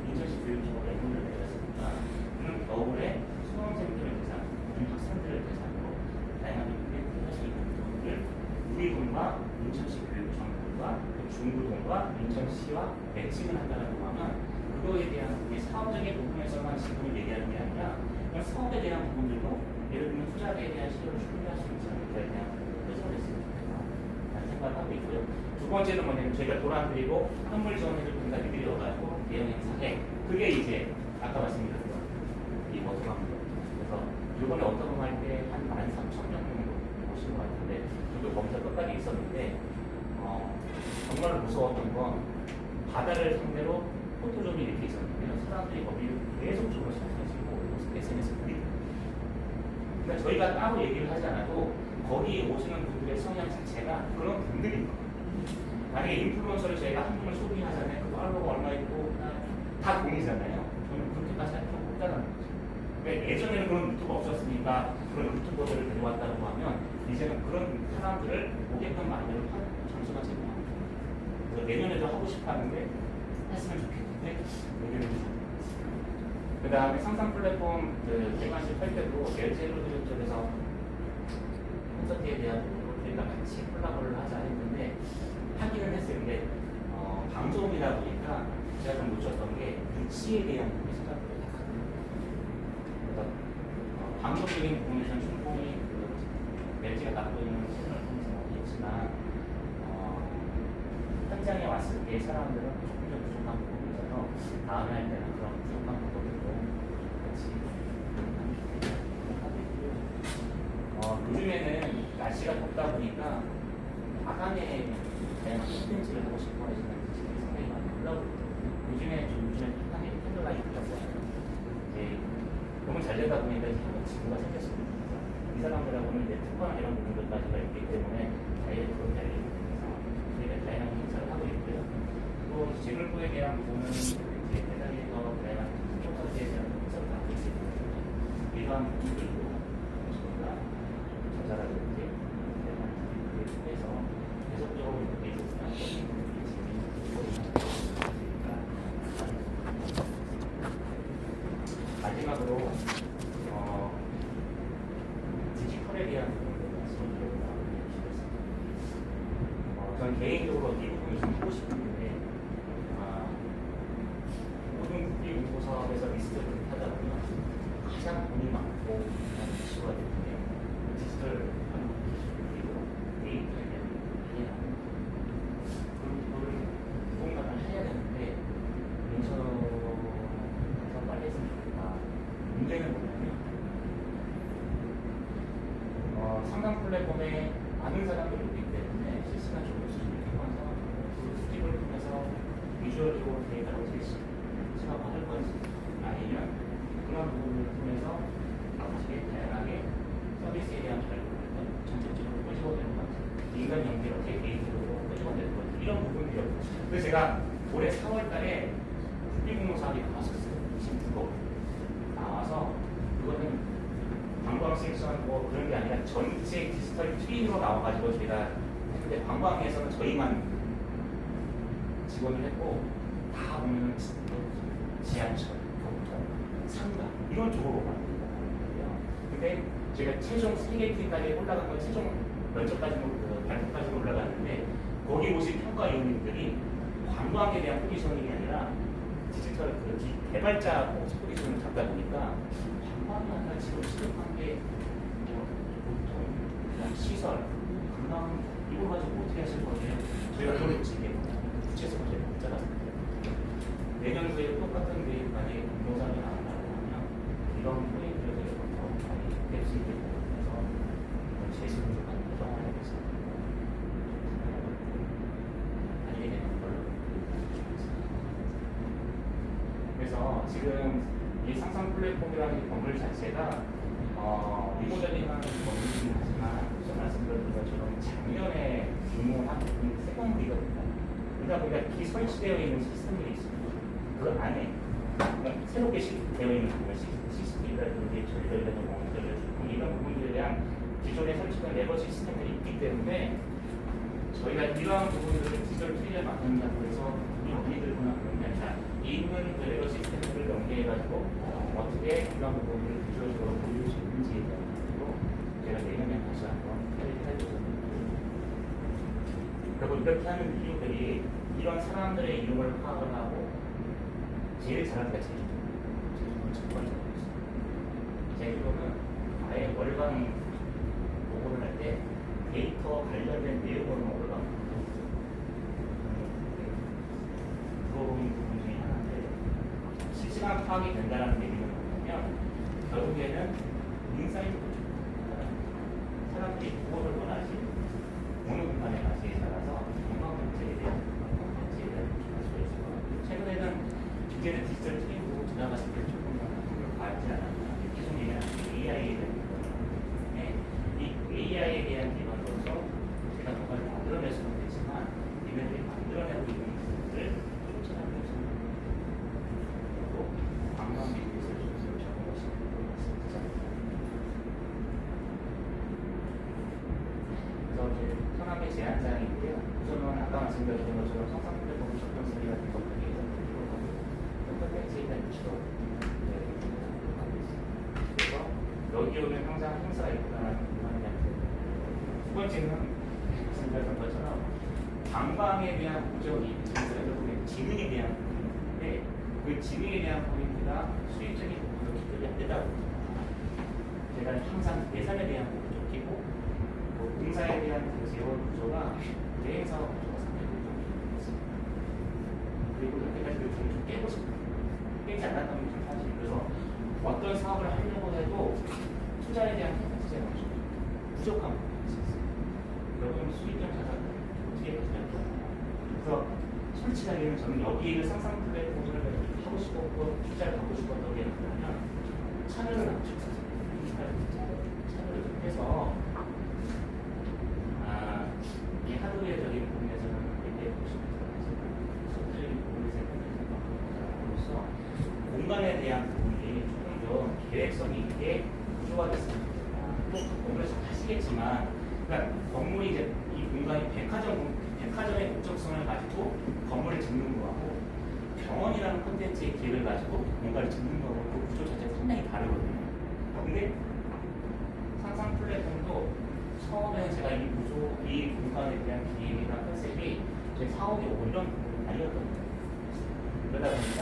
인천시 교육청으로 MOU를 내렸으니까 겨울에 수험생들을 대상으로 학생들을 대상으로 다양한 이벤트를 할 수 있는 부분을 우리 동과 인천시 교육청과 중구동과 인천시와 매칭을 한다고 하면 그거에 대한 부분이 사업적인 부분에서만 지분을 얘기하는 게 아니라 그냥 사업에 대한 부분들도 예를 들면 투자에 대한 시도를 충분히 할 수 있지 않을까에 대한 해설했으면 좋겠다라는 생각을 하고 있고요. 두 번째는 뭐냐면 저희가 도란드리고 선물 지원을 분다 미들여가지고 대형 행사에 그게 이제 아까 말씀드렸던 이 워터방입니다. 그래서 이번에 워터방 할 때 한 13,000명 정도 오신 것 같은데 저도 거기서 끝까지 있었는데 정말 무서웠던 건 바다를 상대로 포토존이 이렇게 있었는데요. 사람들이 거기를 계속적으로 찾아가지고 SNS에 올리고 그러니까 저희가 따로 얘기를 하지 않아도 거기 오시는 분들의 성향 자체가 그런 분들인 거예요. 만약에 인플루언서를 저희가 한 분을 소개하잖아요. 그 팔로워가 얼마 있고 다 돈이잖아요. 저는 그렇게까지 할 필요가 없다는 거죠. 그러니까 예전에는 그런 유튜브 없었으니까 그런 유튜버들을 데려왔다고 하면 이제는 그런 사람들을 오게끔 만드는 장소가 제공합니다. 그래서 내년에도 하고 싶어 하는데 했으면 좋겠는데 내년에도 잘못했어요. 그 다음에 상상 플랫폼 개관식 할 때도 LG 로 쪽에서 콘서트에 대한 부분으로 저희가 같이 콜라보를 하자 했는데 하기는 했어요. 근데 방송이다 보니까 제가 좀 놓쳤던 게 유치에 대한 부분이 생각보다 약하거든요. 그래서 방송적인 부분에서는 충분히 LG가 갖고 있는 시간을 통해서 있지만 현장에 왔을 때 사람들은 조금 더 부족한 부분이 있어서 다음에 할 때는 그런 부족한 부분들도 같이 하고 있고요. 요즘에는 날씨가 덥다 보니까 야간에 다양한 콘텐츠를 하고 싶어 하시는 분들이 상당히 많이 올라오고 요즘에 핫하게 캔들라이트라고 하는 이제 너무 잘 되다 보니까 한국 지구가 생겼습니다. 이 사람들하고는 이제 특허나 이런 부분들까지가 있기 때문에 다이렉트로 달리고 있는 상황 저희가 다양한 행사를 하고 있고요. 또 재물포에 대한 부분은 이제 배달에서 다양한 스폰서에 대한 행사를 하고 있기 때문에 이러한 부분들도 저희가 저자라든지 다양한 부분들을 통해서 계속적으로 이렇게 마지막으로 디지털에 대한 부분을 말씀을 드리겠습니다. 저는 개인적으로 이 부분을 좀 하고 싶은데 모든 국비공고 사업에서 리스트를 하다 보면 가장 돈이 많고 이슈가 되는 게 디지털 그리고 데이터에 대한 이해하는 그거를 누군가를 해야 되는데 인천에서 빨리 했으면 좋겠다. 문제는 뭐냐면 상담 플랫폼에 많은 사람들이 오기 때문에 실시간적으로 수준을 통해서 그 수집을 통해서 비주얼적으로 데이터를 어떻게 시각화할 건지 아니면 그런 부분을 통해서 아버지의 다양하게 서비스에 대한 결과를 전체적으로 끄집어내는 건지 인간 연계를 어떻게 데이터로 끄집어내는 건지 이런 부분이요. 그래서 제가 올해 4월 달에 국비공모 사업이 나왔었어요. 29거 나와서 그거는 나와가지고 저희가 근데 관광에서는 저희만 지원을 했고 다 보면은 지하철, 교통, 상가 이런 쪽으로 가거든요. 근데 제가 최종 세계팀까지 올라간 건 최종 면접까지 발표까지 올라갔는데 거기 오신 평가 위원님들이 관광에 대한 포지셔닝이 아니라 디지털 개발자 포지션을 잡다 보니까 관광이 아니라 지금 시급한 게 교통, 시설, 관광 이걸 가지고 어떻게 하실 거예요? 저희가 그걸 지게 구체적으로 저희가 못 잡았습니다. 내년도에 똑같은 계획 만약에 공동상이 나온다고 하면 이런 포인트를 저희가 더 많이 뺄 수 있게 해서 제시 부족한 조정을 하겠습니다. 아니게 되는 걸로. 그래서 지금 이 상상 플랫폼이라는 이 건물 자체가 리모델링하는 건물이긴 하지만 앞서 말씀드린 것처럼 작년에 규모한 새 건물이거든요. 그러다 보니까 기설치되어 있는 시스템들이 있습니다. 그 안에 새롭게 되어 있는 부분, CCTV라든지 전리되는 모니터를 이런 부분들에 대한 기존에 설치된 레버 시스템들이 있기 때문에 저희가 이러한 부분들을 디지털 트리를 만든다고 해서 이 많이 들거나 그런 게 아니라 있는 그 레버 시스템들을 연계해가지고 어떻게 이런 부분들을 비주얼적으로 보여줄 수 있는지에 대한 부분으로 제가 내년에 다시 한번 해보겠습니다. 그리고 이렇게 하는 이유들이 이런 사람들의 이름을 파악을 하고 제일 잘하는 게 제주도는 첫 번째로 있습니다. 제주도는 아예 월간 보고를 할 때 데이터 관련된 내용으로는 올라가고 그런 부분 중에 하나인데 실시간 파악이 된다는 얘기는 뭐냐면 결국에는 인사이트 사람들이 무엇을 원하지 어느 공간에 가지에 따라서 건강 문제에 대한 문제에 대한 조심할 수가 있을 것 같아요. 최근에는 이제는 디지털 트렌드로 지나갔을 때 조금 밝지 않았나. 계속 얘기하는 AI에 대한 기반인데 이 AI에 대한 기반으로서 제가 뭔가를 만들어낼 수는 있지만 얘네들이 만들어내고 있는 부분을 쫓아가는 것은 그리고 관광 비즈니스를 좀 적용하시는 것 같습니다. 그래서 이제 현황의 제한사항인데요. 우선은 아까 말씀드렸던 것처럼 성상 플랫폼 접근성이 같은 것들이 콘텐츠에 대한 유치도 그래서 여기 오면 항상 행사가 있구나라는 부분에 대한 두 번째는 말씀드렸던 것처럼 관광에 대한 목적이 결국엔 지능에 대한 부분인데 그 지능에 대한 포인트가 수익적인 부분으로 기술이 안 되다 보니까 제가 항상 예산에 대한 부분을 좀 끼고 공사에 대한 그 지원 구조가 대행사업 구조가 상당히 좀 있습니다. 그리고 여기까지 좀 깨고 싶어요. 깨지 않았던 게 좀 사실. 그래서 어떤 사업을 하려고 해도 투자에 대한 투자가 부족한 부분이 있었어요. 여러분 수익적 자산을 어떻게 해주냐고. 그래서 솔직하게는 저는 여기를 상상 플랫폼을 하고 싶었고 투자를 하고 싶었던 게 뭐냐면 차를 낮췄어요. 차를 좀 해서 이 하드웨어적인 부분에서는 얘기해보고 싶어서 소프트웨어적인 부분에서 해보면서 공간에 대한 부분이 조금 더 계획성이 있게 구조화됐으면 좋겠다. 또 건물에서 하시겠지만, 그러니까 건물이 이제 이 공간이 백화점의 목적성을 가지고 건물을 짓는 거하고 병원이라는 콘텐츠의 기회를 가지고 뭔가를 짓는 거하고 그 구조 자체가 상당히 다르거든요. 근데 상상 플랫폼도 처음에 제가 이 구조, 이 공간에 대한 기획이나 컨셉이 제 사업이 오히려 아니었거든요. 그러다 보니까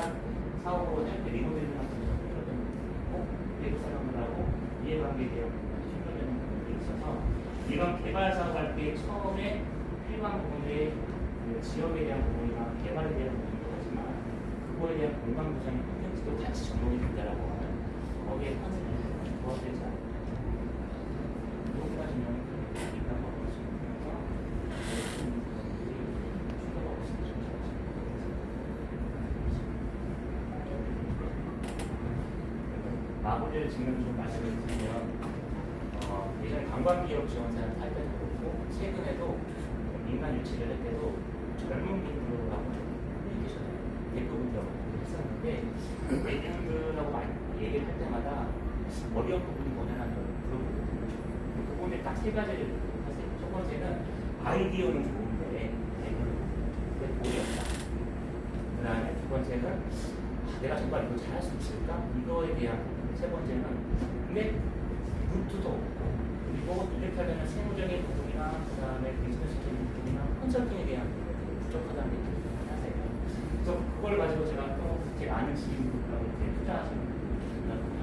사업으로 할때 리모델링 같은 거 필요했던 부분이고, 외부 사람을 하고 이해관계에 대한 힘들어지는 부분들이 있어서 이런 개발 사업할 때 처음에 필요한 부분들이 그 지역에 대한 부분이나 개발에 대한 부분도 하지만 그거에 대한 공간 구성의 콘텐츠도 같이 적용이 된다라고 하는 거기에 컨셉이 조합되지 않아요. 여기까지 면 일단 먹을 수 있으면서 추가가 없으면 좀 마무리를 짓는 좀 말씀을 드리면 예전에 관광기업 지원사를 할 때도 그렇고 최근에도 민간 유치를 할 때도 젊은 분들하고 커뮤니케이션을 대표분들하고 했었는데 얘네들하고 얘기를 할 때마다 어려운 부분이 뭐냐는 걸 물어보거든요. 그 부분에 딱 세 가지를 하세요. 첫 번째는 아이디어는 좋은데 돈이 없다. 그 다음에 두 번째는 내가 정말 이거 잘할 수 있을까? 이거에 대한 세 번째는 근데 루트도 없고 그리고 이렇게 하려면 세무적인 부분이나 그 다음에 비즈니스적인 부분이나 컨설팅에 대한 부분이 부족하다는 얘기를 많이 하세요. 그래서 그걸 가지고 제가 또 제가 아는 지인분들하고 이렇게 투자하시는 분들 보면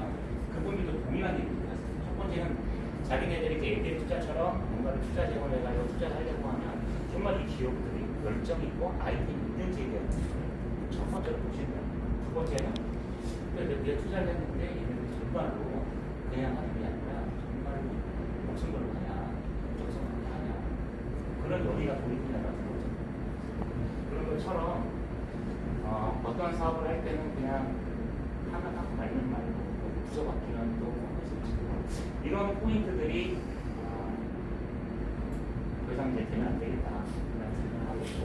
그분들도 동일한 얘기를 하세요. 첫 번째는 자기네들이 이렇게 엔젤 투자처럼 뭔가를 투자 제공을 해가지고 투자를 하려고 하면 정말 이 기업들이 열정이 있고 아이템이 있는지에 대한 첫 번째로 보시는 거예요. 두 번째는 내가 투자를 했는데 얘네들 정말로 그냥 하는 게 아니라 정말로 목숨 걸고 하냐, 적성을 하냐 그런 여기가 보이느냐라는 거죠. 그런 것처럼 어떤 사업을 할 때는 그냥 하나 딱 말면 말고 부서받기는 또 이런 포인트들이 더 이상 이제 되면 안 되겠다 라는 생각을 하고 있고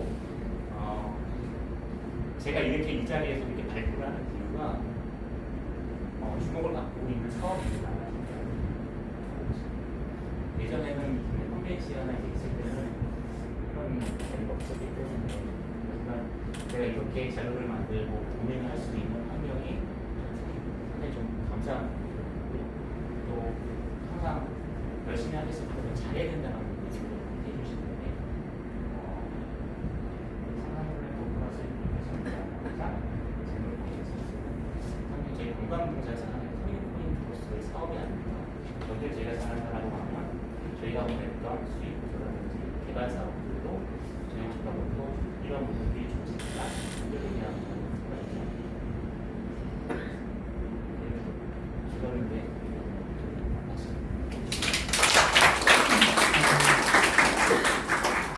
제가 이렇게 이 자리에서 이렇게 발표를 하는 이유가 주목을 받고 있는 사업입니다. 예전에는 컨벤시어나 있을 때는 그런 자리가 없었기 때문에 하지만 제가 이렇게 자료를 만들고 동행을 할 수 있는 환경이 상당히 좀 감사합니다. 또 항상 열심히 하겠습니다. 잘해야 된다는 얘기를 해주시는데 상황을 보고나서 항상 질문을 드리겠습니다. 상당히 저희 공감봉사에서 하는 포인트로서의 사업이 아닙니다. 저들 제가 잘한다라고 하면 저희가 보냈던 수익부터라든지 개발 사업들도 저희 측하고도 이런 부분들이 좋습니다. 그냥